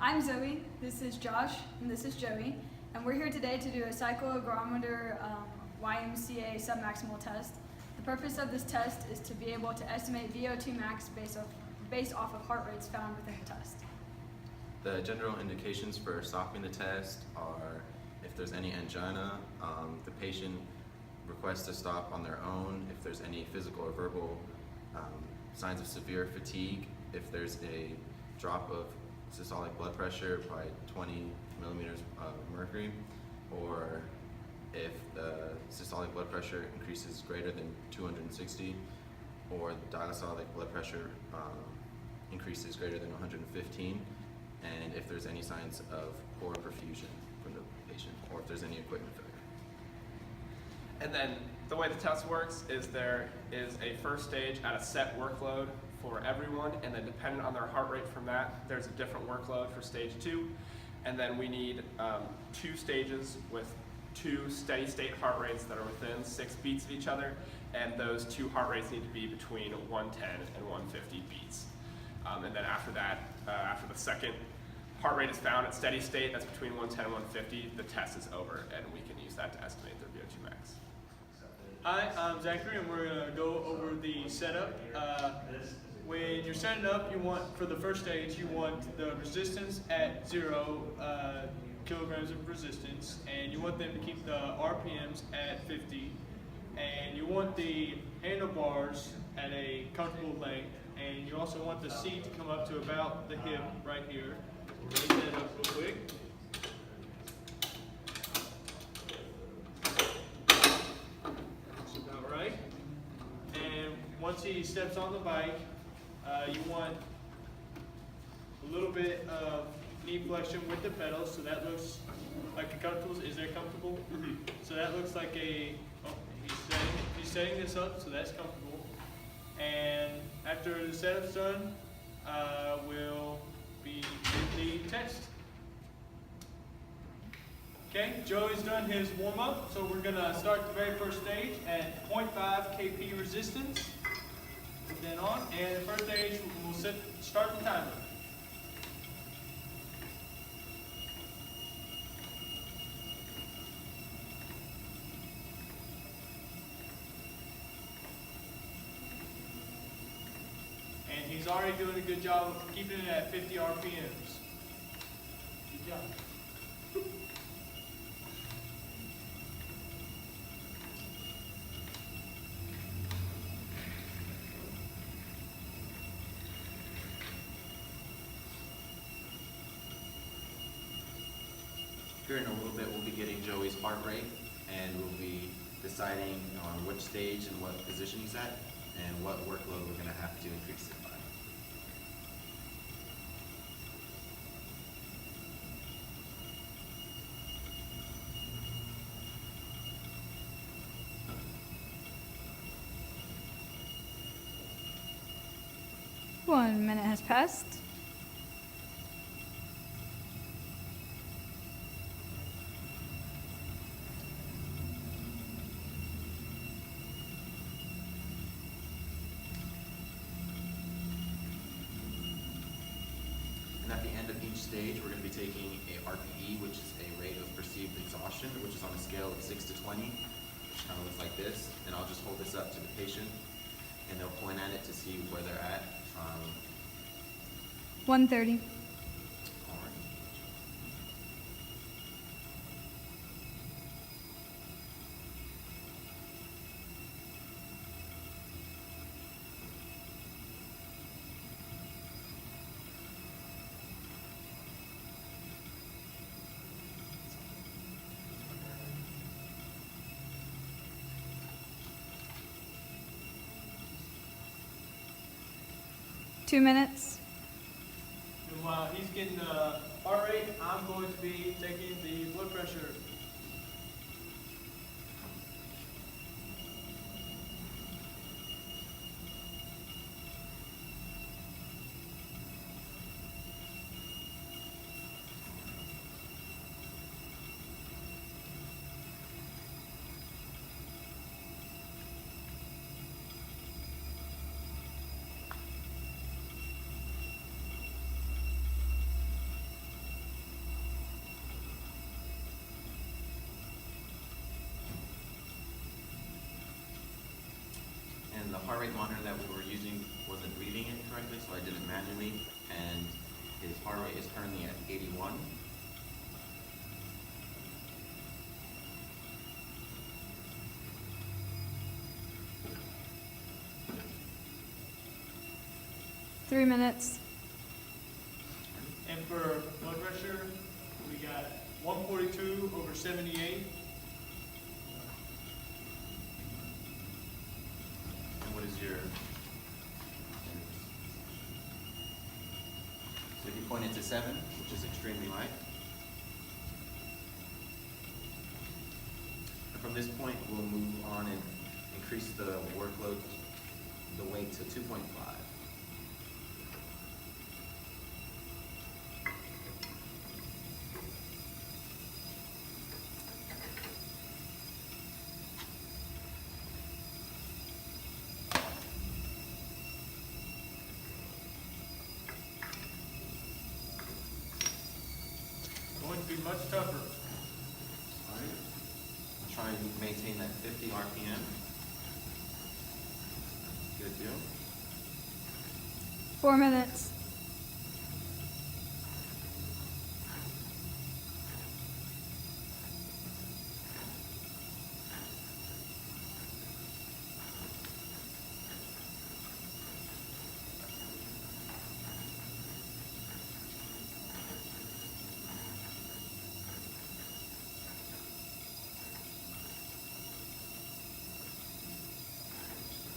I'm Zoe, this is Josh, and this is Joey, and we're here today to do a cyclohygrometer YMCA submaximal test. The purpose of this test is to be able to estimate VO2 max based off of heart rates found within the test. The general indications for stopping the test are if there's any angina, the patient requests to stop on their own, if there's any physical or verbal signs of severe fatigue, if there's a drop of systolic blood pressure by 20 millimeters of mercury, or if the systolic blood pressure increases greater than 260, or the diastolic blood pressure increases greater than 115, and if there's any signs of poor perfusion from the patient, or if there's any equipment failure. And then the way the test works is there is a first stage at a set workload for everyone, and then depending on their heart rate from that, there's a different workload for stage 2. And then we need 2 stages with 2 steady state heart rates that are within 6 beats of each other, and those 2 heart rates need to be between 110 and 150 beats. And then after that, after the second heart rate is found at steady state, that's between 110 and 150, the test is over, and we can use that to estimate their VO2 max. Hi, I'm Zachary, and we're going to go over the setup. When you're setting up, you want, for the first stage, you want the resistance at 0 kilograms of resistance, and you want them to keep the RPMs at 50, and you want the handlebars at a comfortable length, and you also want the seat to come up to about the hip right here. We'll raise that up real quick. That's about right. And once he steps on the bike, you want a little bit of knee flexion with the pedals, so that looks like a comfortable. Is that comfortable? Mm-hmm. So that looks like a. Oh, he's setting this up, so that's comfortable. And after the setup's done, we'll be in the test. Okay, Joey's done his warm up, so we're gonna start the very first stage at 0.5 kp resistance. Then on, and the first stage we'll start the timer. And he's already doing a good job of keeping it at 50 RPMs. Good job. Here in a little bit, we'll be getting Joey's heart rate, and we'll be deciding on which stage and what position he's at, and what workload we're going to have to increase it by. One minute has passed. And at the end of each stage, we're going to be taking a RPE, which is a rate of perceived exhaustion, which is on a scale of 6 to 20, which kind of looks like this. And I'll just hold this up to the patient, and they'll point at it to see where they're at. 130. All right. Two minutes. And while he's getting the heart rate, I'm going to be taking the blood pressure. the heart rate monitor that we were using wasn't reading it correctly, so I did it manually, and his heart rate is currently at 81. Three minutes. And for blood pressure, we got 142 over 78. And what is your... So he pointed to 7, which is extremely high. And from this point, we'll move on and increase the workload, the weight to 2.5. Going to be much tougher. Alright. I'll try and maintain that 50 RPM. Good deal. 4 minutes.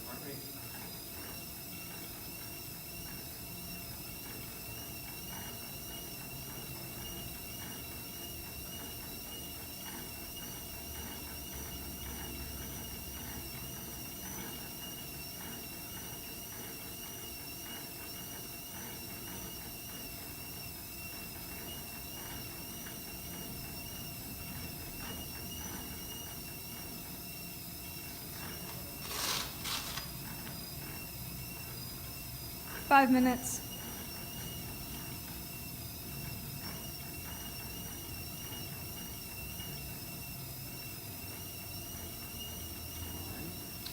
Heart rate. Five minutes.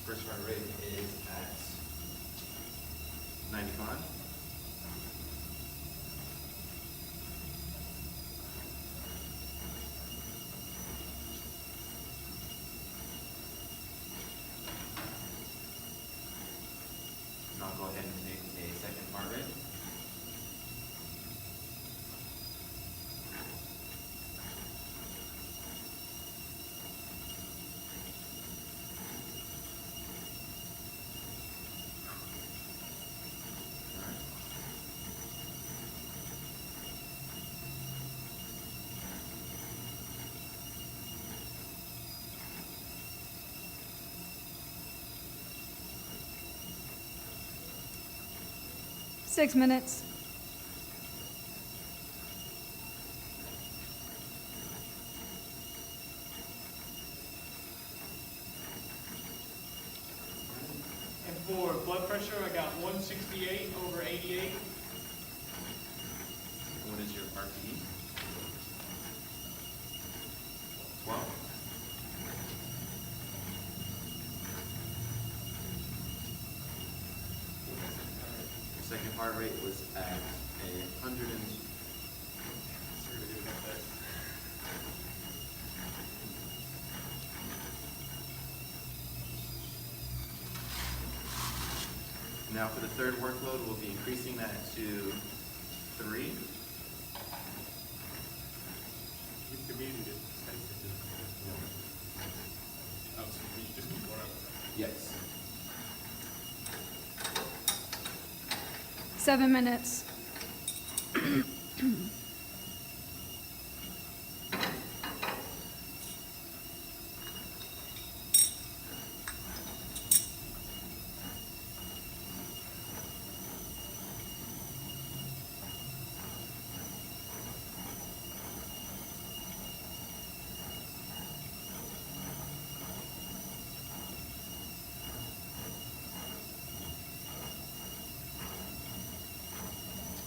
First heart rate is at 95. And I'll go ahead and take a second heart rate. Alright. Six minutes. And for blood pressure, I got 168 over 88. What is your RTE? 12. Your second heart rate was at 100 and... Now for the third workload, we'll be increasing that to 3. Yes. 7 minutes.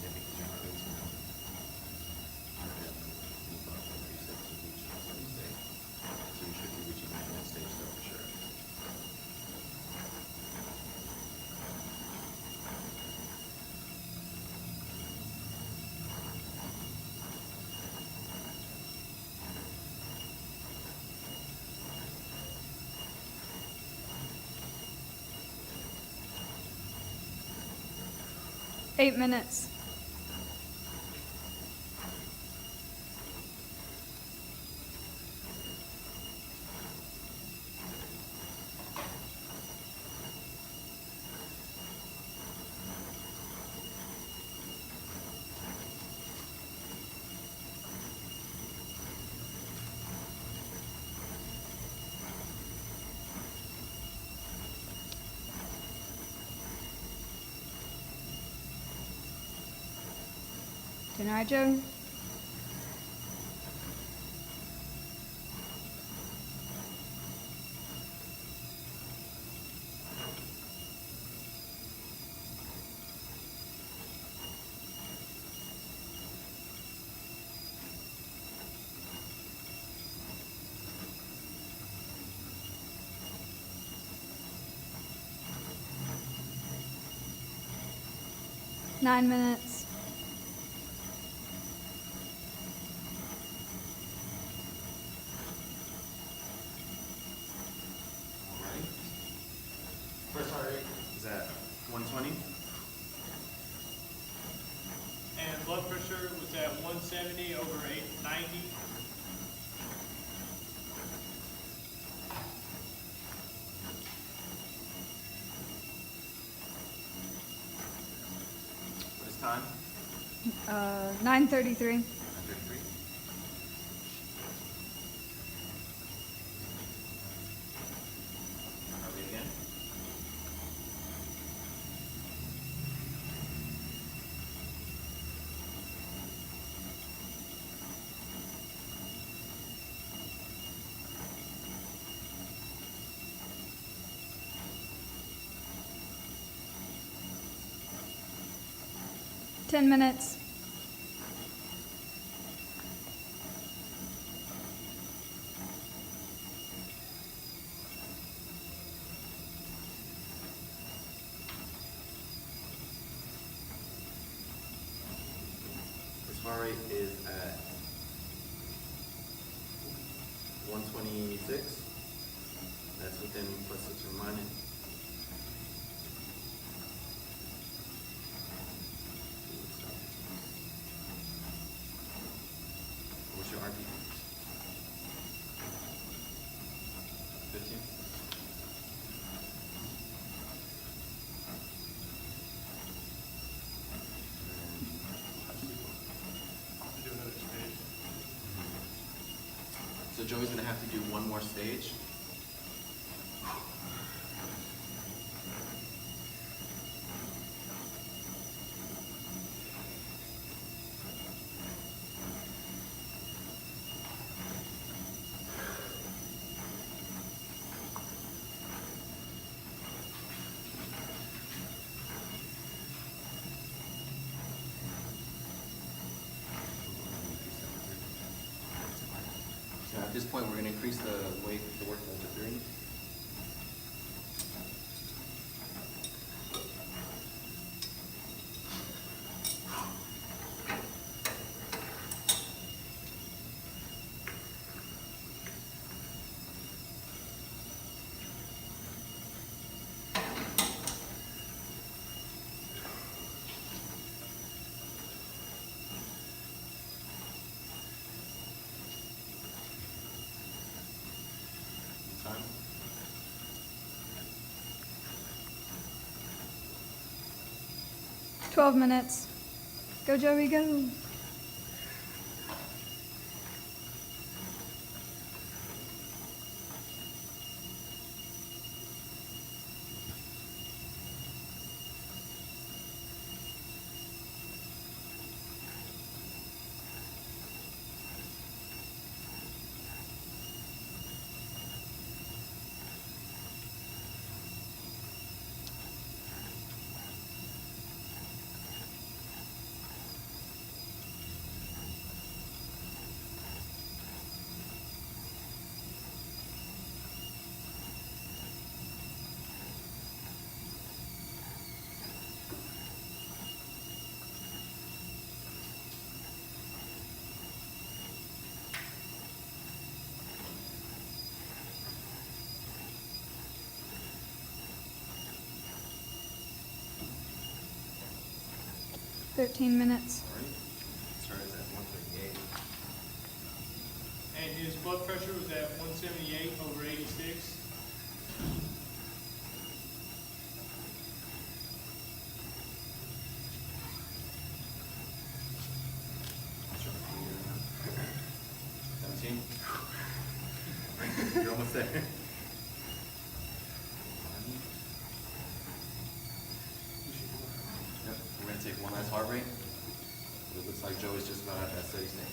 Yeah, because your heart rate's now 8 minutes. Doing all right, Joe? Nine minutes. Alright. First heart rate is at 120. And blood pressure was at 170 over 890. What is time? 9:33. 133. Heart rate again. Ten minutes. His heart rate is at 126. That's within +6 or minus. What's your RP? 15. Do another stage. So Joey's gonna have to do one more stage. So at this point, we're gonna increase the weight, the workload to 3. Time. 12 minutes. Go, Joey, go. 13 minutes. Started at 138. And his blood pressure was at 178/86. What's your computer now? 17? You're almost there. Yep, we're gonna take one last heart rate. It looks like Joey's just about at that steady state.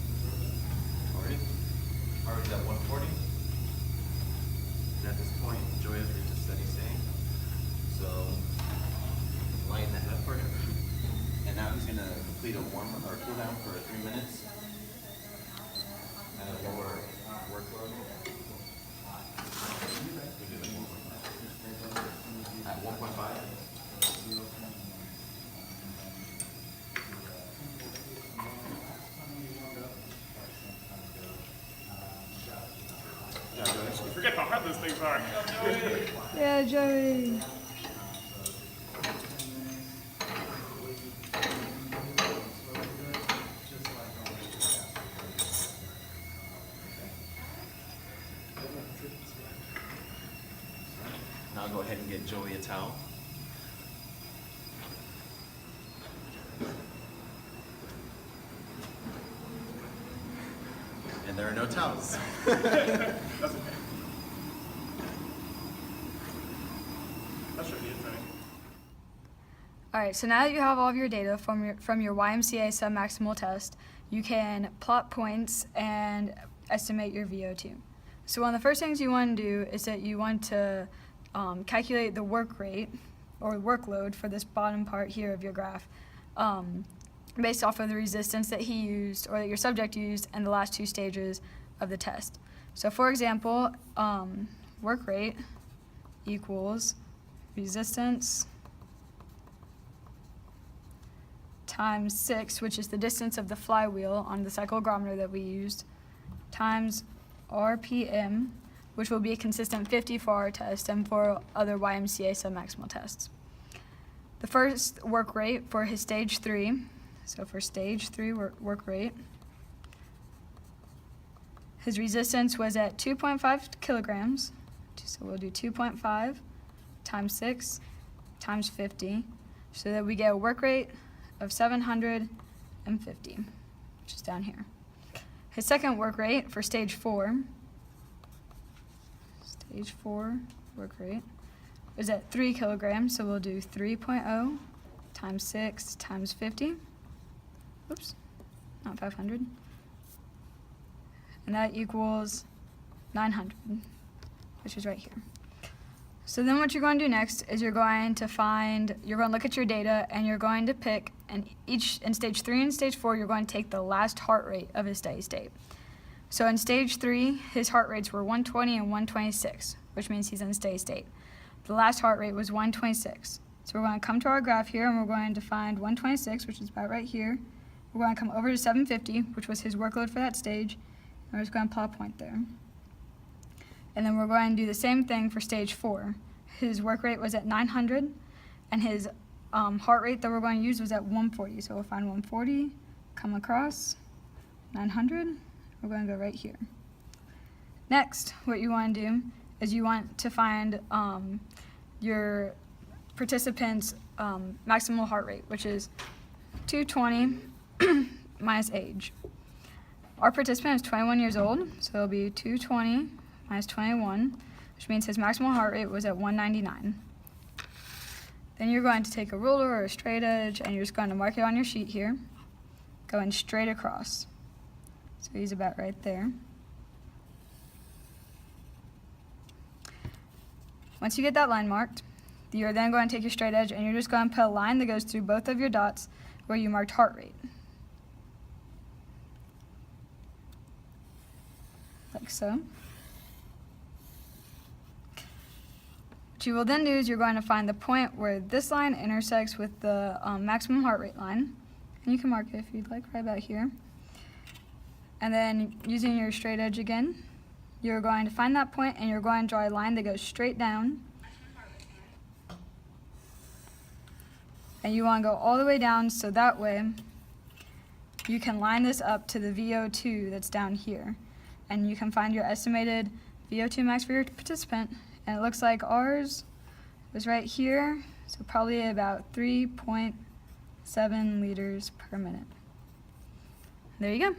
Last heart rate. Already at 140. And at this point, Joy has reached a steady state. So, lighten the head for him. And now he's gonna complete a cool down for 3 minutes. At a lower workload. At 1.5. Yeah, Joy. Forget how hard those things are. Yeah, Joey. Now go ahead and get Joey a towel. And there are no towels. That's okay. That should be it, Tony. All right, so now that you have all of your data from your YMCA submaximal test, you can plot points and estimate your VO2. So one of the first things you want to do is that you want to calculate the work rate or workload for this bottom part here of your graph based off of the resistance that he used or that your subject used in the last 2 stages of the test. So for example, work rate equals resistance times 6, which is the distance of the flywheel on the cyclogrometer that we used, times RPM, which will be a consistent 50 for our test and for other YMCA submaximal tests. The first work rate for his stage 3, so for stage 3 work rate, his resistance was at 2.5 kilograms, so we'll do 2.5 times 6 times 50, so that we get a work rate of 750, which is down here. His second work rate for stage 4 work rate is at 3 kilograms, so we'll do 3.0 times 6 times 50. Oops, not 500. And that equals 900, which is right here. So then what you're going to do next is you're going to look at your data and you're going to pick, and in stage 3 and stage 4, you're going to take the last heart rate of his steady state. So in stage 3, his heart rates were 120 and 126, which means he's in steady state. The last heart rate was 126. So we're going to come to our graph here and we're going to find 126, which is about right here. We're going to come over to 750, which was his workload for that stage, and we're just going to plot a point there. And then we're going to do the same thing for stage 4. His work rate was at 900, and his heart rate that we're going to use was at 140. So we'll find 140, come across, 900, we're going to go right here. Next, what you want to do is you want to find your participant's maximal heart rate, which is 220 minus age. Our participant is 21 years old, so it'll be 220 minus 21, which means his maximal heart rate was at 199. Then you're going to take a ruler or a straight edge and you're just going to mark it on your sheet here, going straight across. So he's about right there. Once you get that line marked, you're then going to take your straight edge and you're just going to put a line that goes through both of your dots where you marked heart rate. Like so. What you will then do is you're going to find the point where this line intersects with the maximum heart rate line. And you can mark it if you'd like, right about here. And then using your straight edge again, you're going to find that point and you're going to draw a line that goes straight down. And you want to go all the way down so that way you can line this up to the VO2 that's down here. And you can find your estimated VO2 max for your participant. And it looks like ours was right here, so probably about 3.7 liters per minute. There you go.